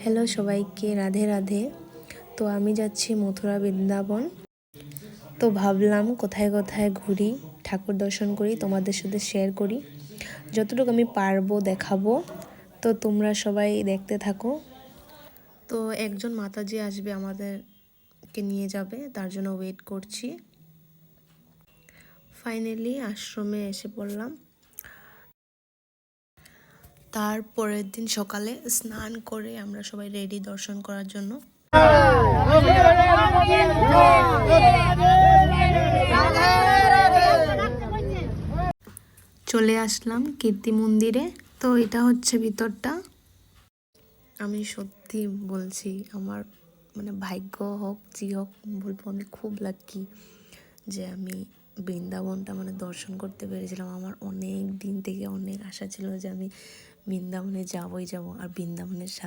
Hello সবাইকে, রাধে রাধে। তো আমি যাচ্ছি মথুরা বৃন্দাবন। তো ভাবলাম কোথায় কোথায় ঘুরি, ঠাকুর দর্শন করি, তোমাদের সাথে শেয়ার করি, যতটুকু আমি পারবো দেখাবো। তো তোমরা সবাই দেখতে থাকো। তো একজন মাতাজি আসবে, আমাদেরকে নিয়ে যাবে, তার জন্য ওয়েট করছি। ফাইনালি আশ্রমে এসে পড়লাম। তারপরের দিন সকালে স্নান করে আমরা সবাই রেডি দর্শন করার জন্য। চলে আসলাম কীর্তি মন্দিরে। তো এটা হচ্ছে ভিতরটা। আমি সত্যি বলছি, আমার ভাগ্য হোক জি হোক, বলবো আমি খুব লাকি যে আমি বৃন্দাবনটা দর্শন করতে পেরেছিলাম। আমার অনেক দিন থেকে অনেক আশা ছিল যে আমি বৃন্দাবনে যাবই যাব, আর বৃন্দাবনের সাথে